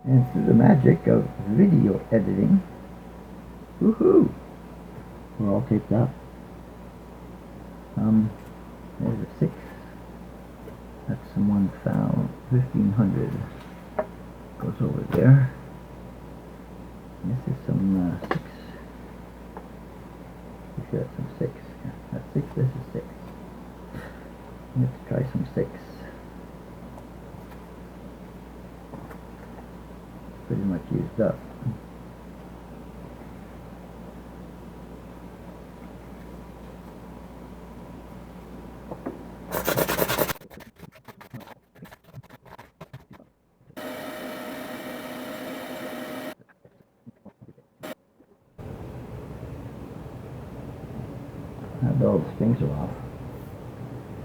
And through the magic of video editing, woohoo! We're all taped up. There's a 6. That's some 1,500. Goes over there. This is some 6. We should have some 6. Yeah, that's 6. This is 6. Let's try some 6. Pretty much used up. Now that all the strings are off,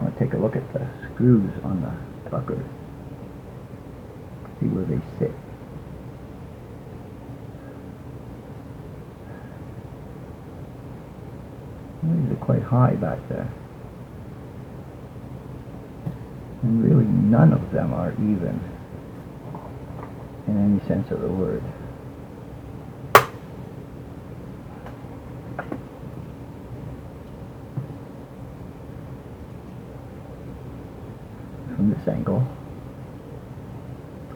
I want to take a look at the screws on the pucker. See where they sit. These are quite high back there. And really none of them are even in any sense of the word. From this angle,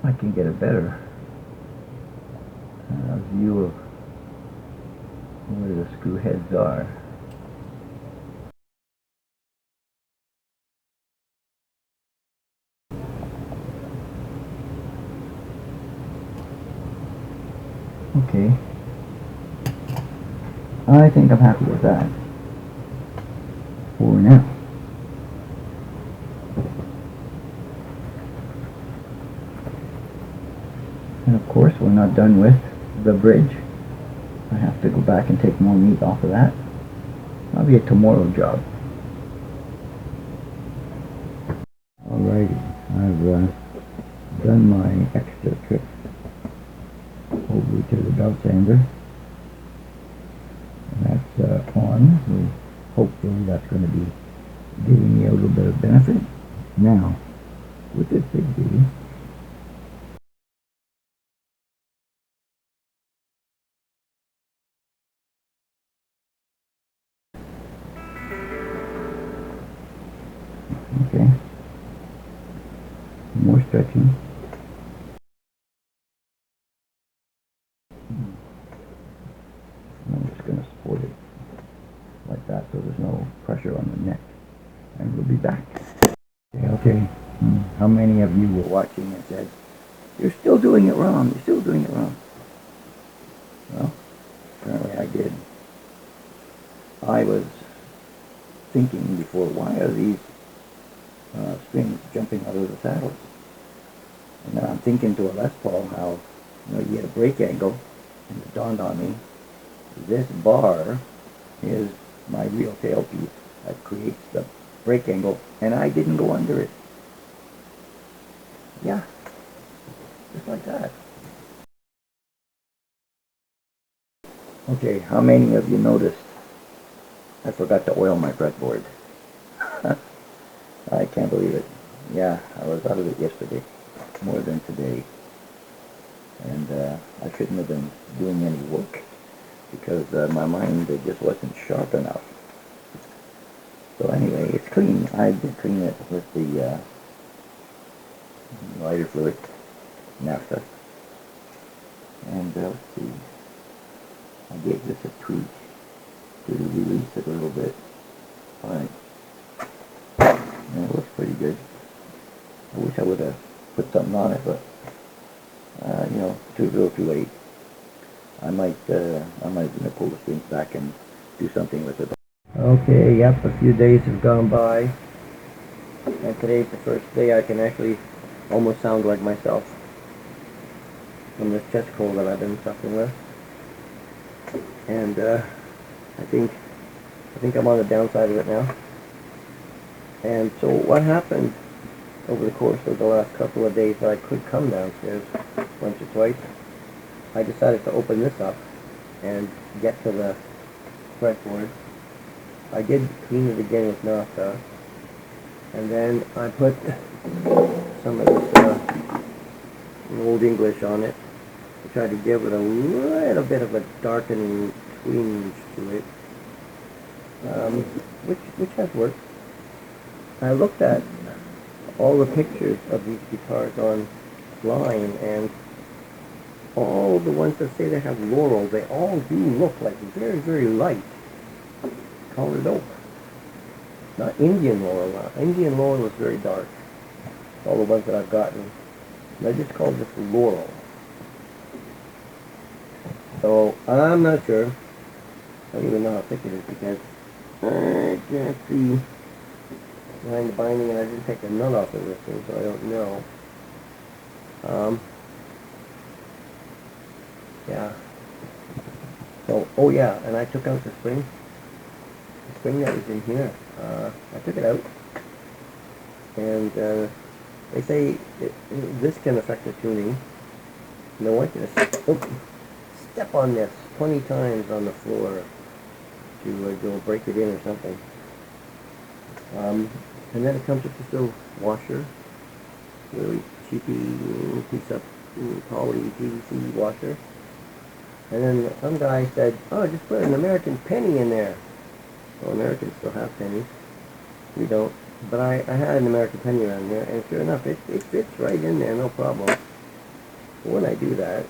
I can get a better view of where the screw heads are. Okay, I think I'm happy with that for now. And of course, we're not done with the bridge. I have to go back and take more meat off of that. That'll be a tomorrow job. Alrighty, I've done my extra trip over to the belt sander. And that's on. Hopefully that's going to be giving me a little bit of benefit. Now, with this big beauty, okay, more stretching. I'm just going to support it like that so there's no pressure on the neck. And we'll be back. Okay. How many of you were watching and said, "You're still doing it wrong, you're still doing it wrong"? Well, apparently I did. I was thinking before, why are these strings jumping out of the saddles? And then I'm thinking to a Les Paul how, you get a brake angle, and it dawned on me, this bar is my real tailpiece that creates the brake angle, and I didn't go under it. Yeah, just like that. Okay, how many of you noticed I forgot to oil my fretboard? I can't believe it. Yeah, I was out of it yesterday, more than today. And I shouldn't have been doing any work because my mind just wasn't sharp enough. So anyway, it's clean. I did clean it with the lighter fluid, naphtha. And let's see, I gave this a tweak to release it a little bit. Alright. And it looks pretty good. I wish I would have put something on it, but too little too late. I might pull the strings back and do something with it. Okay, yep, a few days have gone by, and today's the first day I can actually almost sound like myself from this chest cold that I've been suffering with. And I think I'm on the downside of it now. And so what happened over the course of the last couple of days that I could come downstairs once or twice, I decided to open this up and get to the fretboard. I did clean it again with naphtha, and then I put some of this Old English on it, I try to give it a little bit of a darkening twinge to it, which has worked. I looked at all the pictures of these guitars online, and all the ones that say they have laurel, they all do look like very, very light colored oak. Not Indian laurel. Indian laurel is very dark. All the ones that I've gotten. And I just call this laurel. So I'm not sure. I don't even know how thick it is because I can't see behind the binding, and I didn't take a nut off of this thing, so I don't know. Yeah. So, oh yeah, and I took out the spring. The spring that was in here. I took it out. And they say this can affect the tuning. And I want you to step on this 20 times on the floor to break it in or something. And then it comes with this little washer, really cheapy piece of poly PVC washer. And then some guy said, oh, just put an American penny in there. Well, Americans still have pennies. We don't. But I had an American penny around here, and sure enough, it fits right in there, no problem. But when I do that,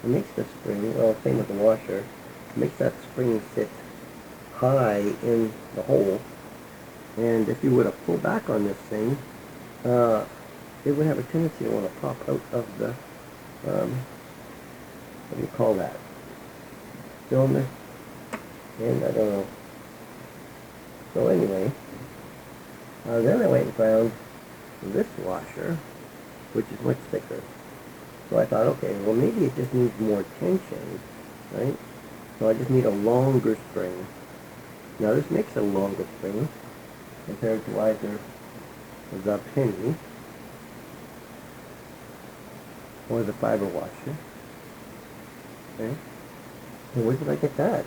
it makes the spring, well, same with the washer, it makes that spring sit high in the hole. And if you were to pull back on this thing, it would have a tendency to want to pop out of the, what do you call that? Cylinder? And I don't know. So anyway, then I went and found this washer, which is much thicker. So I thought, okay, well maybe it just needs more tension, right? So I just need a longer spring. Now this makes a longer spring compared to either the penny or the fiber washer. Okay? And where did I get that?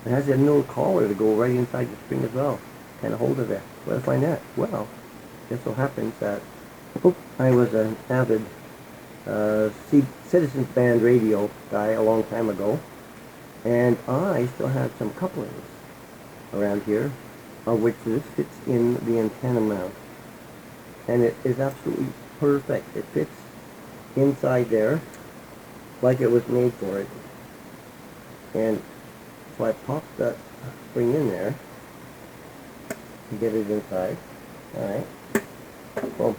It has a little collar to go right inside the spring as well. Kind of hold it there. Where did I find that? Well, it so happens that I was an avid Citizens Band radio guy a long time ago, and I still have some couplings around here, of which this fits in the antenna mount, and it is absolutely perfect. It fits inside there like it was made for it, and so I popped that spring in there to get it inside. Alright, boom.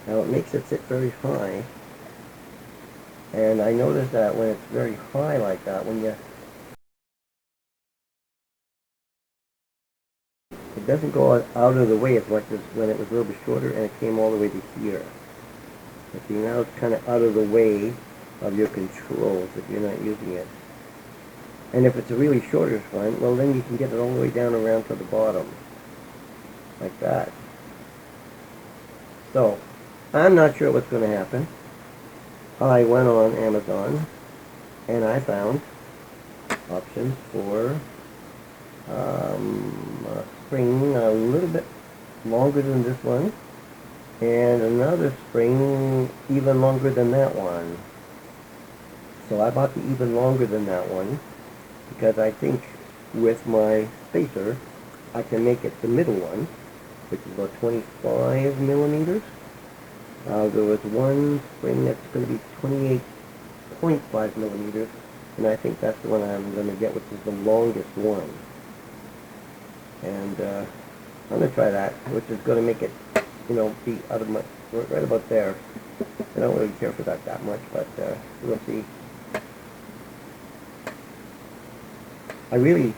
Now it makes it sit very high, and I noticed that when it's very high like that, when you, it doesn't go out of the way as much as when it was a little bit shorter and it came all the way to here. You see, now it's kind of out of the way of your controls if you're not using it. And if it's a really shorter one, well then you can get it all the way down around to the bottom. Like that. So, I'm not sure what's going to happen. I went on Amazon and I found options for a spring a little bit longer than this one, and another spring even longer than that one. So I bought the even longer than that one because I think with my spacer I can make it the middle one, which is about 25 millimeters. There was one spring that's going to be 28.5 millimeters, and I think that's the one I'm going to get, which is the longest one. And I'm going to try that, which is going to make it, you know, be out of my, right about there. I don't really care for that much, but we'll see. I really,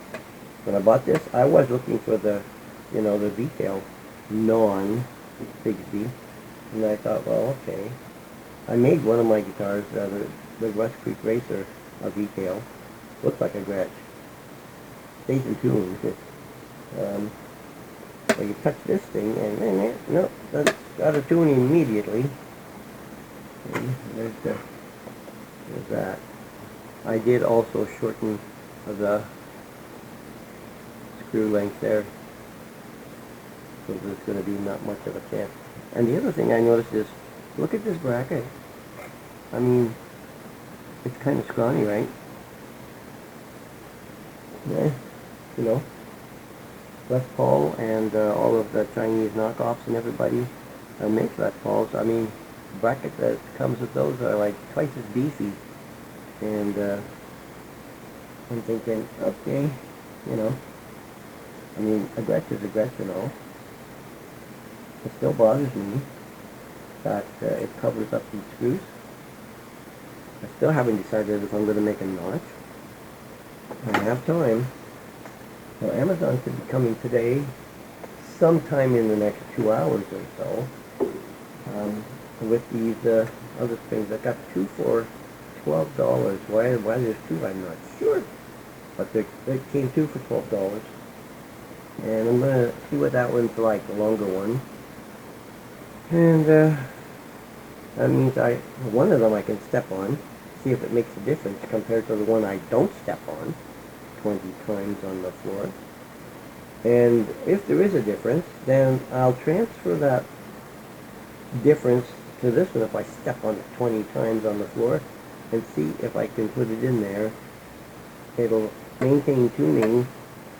when I bought this, I was looking for the, you know, the detail non-Bigsby. And I thought, well, okay. I made one of my guitars, the Rust Creek Racer, a detail. Looks like a Gretsch. Stays in tune. Well, you touch this thing, and no, that's out of tune immediately. And there's that. I did also shorten the screw length there, so there's going to be not much of a chance. And the other thing I noticed is, look at this bracket. I mean, it's kind of scrawny, right? Yeah, you know, Les Paul and all of the Chinese knockoffs and everybody makes Les Pauls. I mean, bracket that comes with those are like twice as beefy. And I'm thinking, okay, you know, I mean, a Gretsch is a Gretsch and all. It still bothers me that it covers up these screws. I still haven't decided if I'm going to make a notch. I have time. Well, Amazon should be coming today, sometime in the next 2 hours or so, with these other springs. I got two for $12. Why there's two, I'm not sure. But they came two for $12. And I'm going to see what that one's like, the longer one. And that means one of them I can step on, see if it makes a difference compared to the one I don't step on 20 times on the floor. And if there is a difference, then I'll transfer that difference to this one if I step on it 20 times on the floor and see if I can put it in there. It'll maintain tuning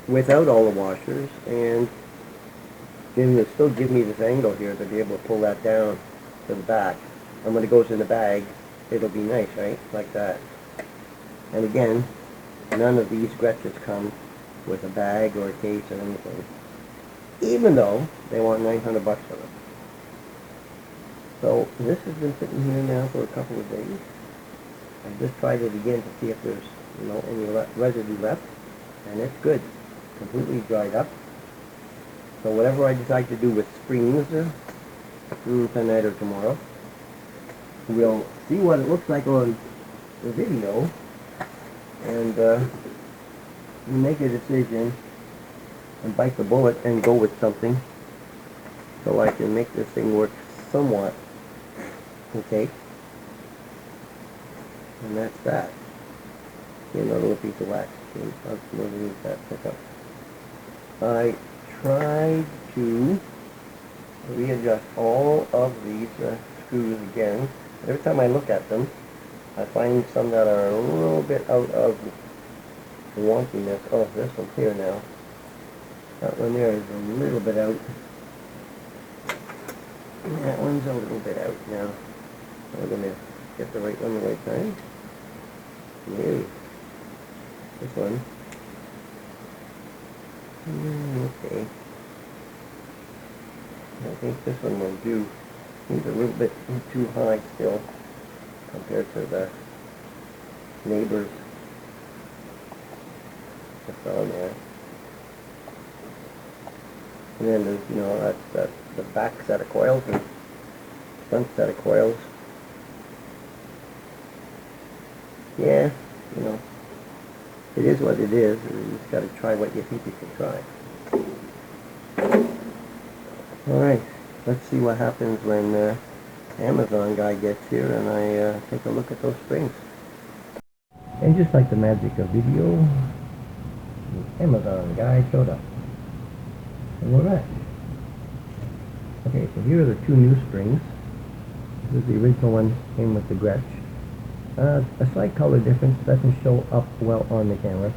without all the washers, and then it'll still give me this angle here to be able to pull that down to the back. And when it goes in the bag, it'll be nice, right? Like that. And again, none of these Gretches come with a bag or a case or anything, even though they want $900 for them. So this has been sitting here now for a couple of days. I just tried it again to see if there's any residue left, and it's good, completely dried up. So whatever I decide to do with springs tonight or tomorrow, we'll see what it looks like on the video, and make a decision and bite the bullet and go with something so I can make this thing work somewhat. Okay? And that's that. See, another little piece of wax. Underneath that pickup. I tried to readjust all of these screws again. Every time I look at them, I find some that are a little bit out of wonkiness. Oh, this one's here now. That one there is a little bit out. That one's a little bit out now. I'm going to get the right one the right time. Yay. This one. Okay. I think this one will do. Seems a little bit too high still compared to the neighbors that's on there. And then there's, that's the back set of coils and front set of coils. Yeah, it is what it is. You just got to try what you think you can try. Alright, let's see what happens when Amazon guy gets here and I take a look at those springs. And just like the magic of video, the Amazon guy showed up. And we're back. Okay, so here are the two new springs. This is the original one, came with the Gretsch. A slight color difference, doesn't show up well on the camera.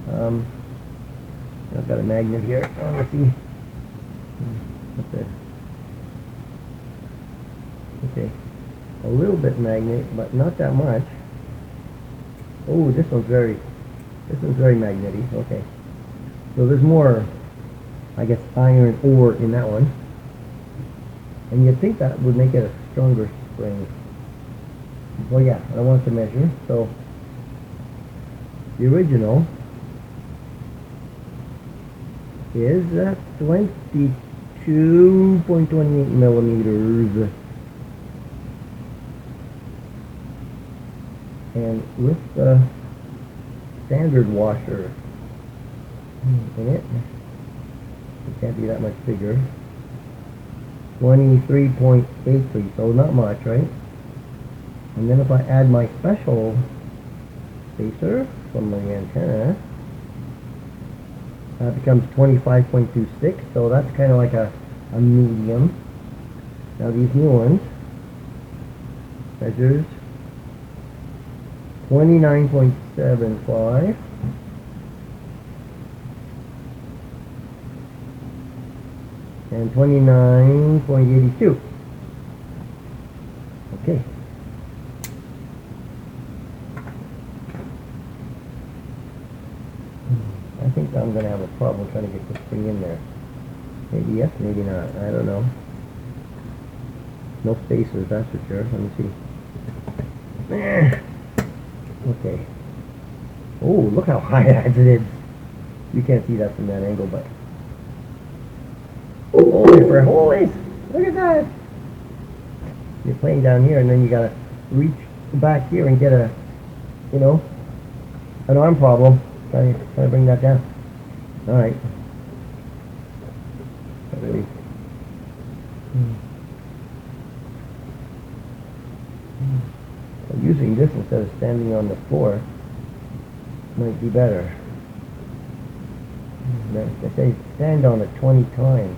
I've got a magnet here. Oh, let's see. What's this? Okay, a little bit magnet, but not that much. Oh, this one's very magnetic. Okay, so there's more, I guess, iron ore in that one, and you'd think that would make it a stronger spring. Well, yeah, I want to measure. So the original is 22.28 millimeters, and with the standard washer in it, it can't be that much bigger. 23.83, so not much, right? And then if I add my special spacer from my antenna, that becomes 25.26, so that's kind of like a medium. Now these new ones measures 29.75. And 29.82. Okay. I think I'm going to have a problem trying to get this thing in there. Maybe yes, maybe not. I don't know. No spacers, that's for sure. Let me see. Okay. Oh, look how high that is. You can't see that from that angle, but... Holy for holy! Look at that! You're playing down here, and then you gotta reach back here and get a, you know, an arm problem. Try to bring that down. All right. Really. So using this instead of standing on the floor might be better. They say stand on it 20 times.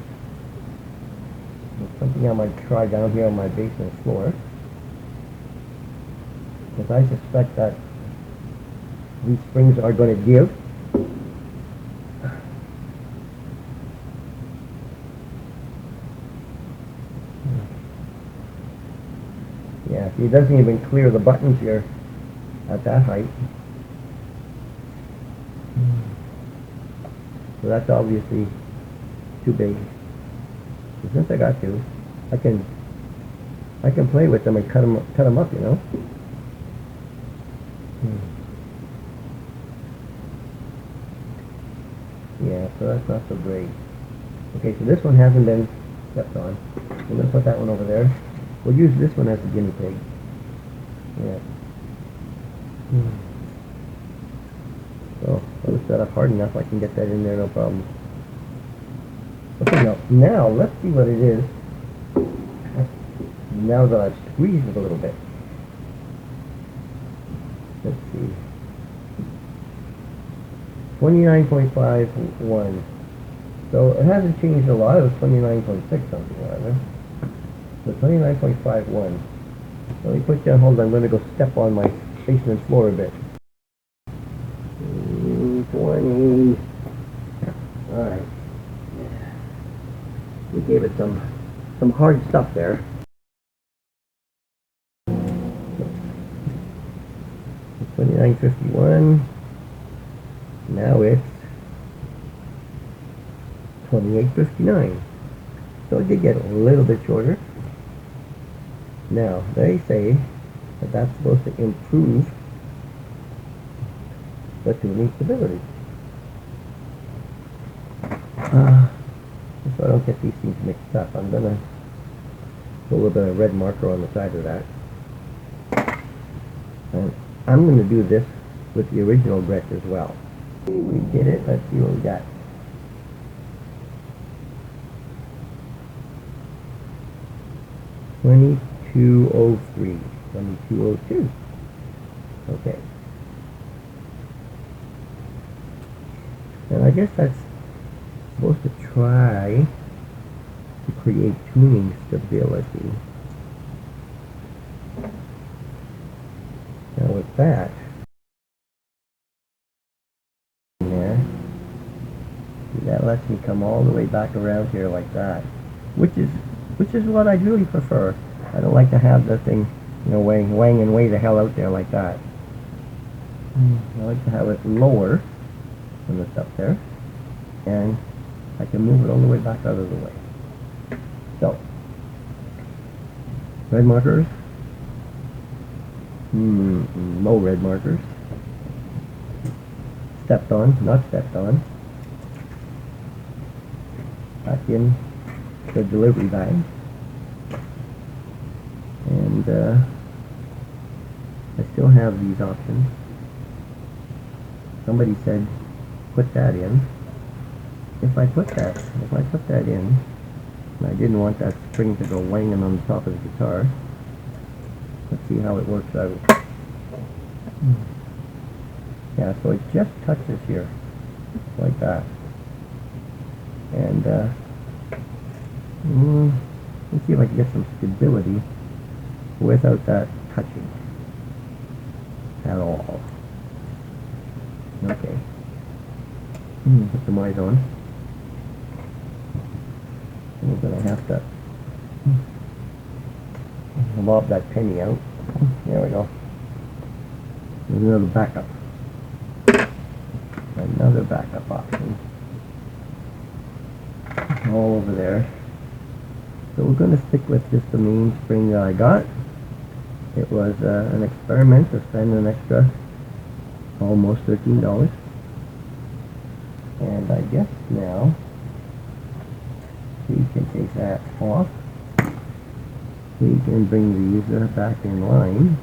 It's something I might try down here on my basement floor, because I suspect that these springs are going to give. Yeah, see, it doesn't even clear the buttons here at that height. So that's obviously too big. So since I got to, I can play with them and cut them up, you know. Yeah, so that's not so great. Okay, so this one hasn't been stepped on. We're going to put that one over there. We'll use this one as a guinea pig. Yeah. So, I'll set up hard enough I can get that in there, no problem. Okay, now let's see what it is. Now that I've squeezed it a little bit. Let's see. 29.51. So it hasn't changed a lot. It was 29.6 something rather. So 29.51. Let me put you on hold. I'm going to go step on my basement floor a bit. 20. Alright. We gave it some hard stuff there. 29.51. Now it's 28.59. So it did get a little bit shorter. Now, they say that that's supposed to improve the tuning stability. So I don't get these things mixed up, I'm going to put a little bit of red marker on the side of that. And I'm going to do this with the original GRETCH as well. We did it. Let's see what we got. $22.03, $22.02. Okay. And I guess that's supposed to try to create tuning stability. Now with that, that lets me come all the way back around here like that, which is what I really prefer. I don't like to have the thing, you know, weighing way the hell out there like that. I like to have it lower when it's up there, and I can move it all the way back out of the way. So, red markers. No red markers. Stepped on, not stepped on. Back in the delivery bag. And I still have these options. Somebody said, put that in. If I put that in, and I didn't want that spring to go wanging on the top of the guitar, let's see how it works out. Yeah, so it just touches here, like that. And let's see if I can get some stability without that touching. at all. Okay. Put the mice on. We're gonna have to lob that penny out. There we go. There's another backup. Another backup option. All over there. So we're going to stick with just the main spring that I got. It was an experiment to spend an extra almost $13. And I guess now we can take that off. We can bring these back in line.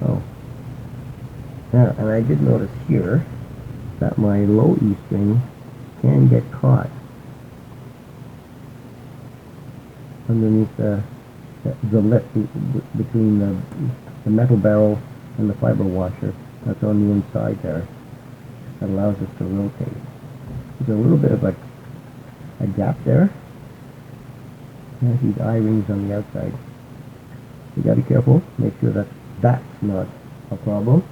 Oh. Yeah, and I did notice here that my low E string can get caught underneath the lip between the metal barrel and the fiber washer that's on the inside there. That allows us to rotate. There's a little bit of a gap there. There's these eye rings on the outside. You gotta be careful, make sure that that's not a problem.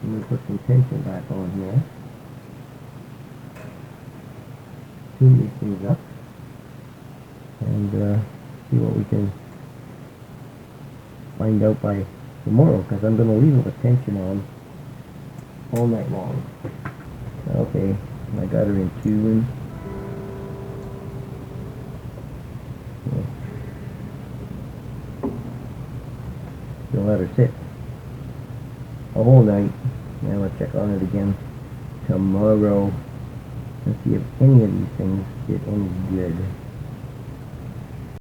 I'm going to put some tension back on here. Tune these things up and see what we can find out by tomorrow, because I'm going to leave it with tension on all night long. Okay, I got her in tune. Don't let her sit a whole night. Now let's check on it again tomorrow and see if any of these things did any good.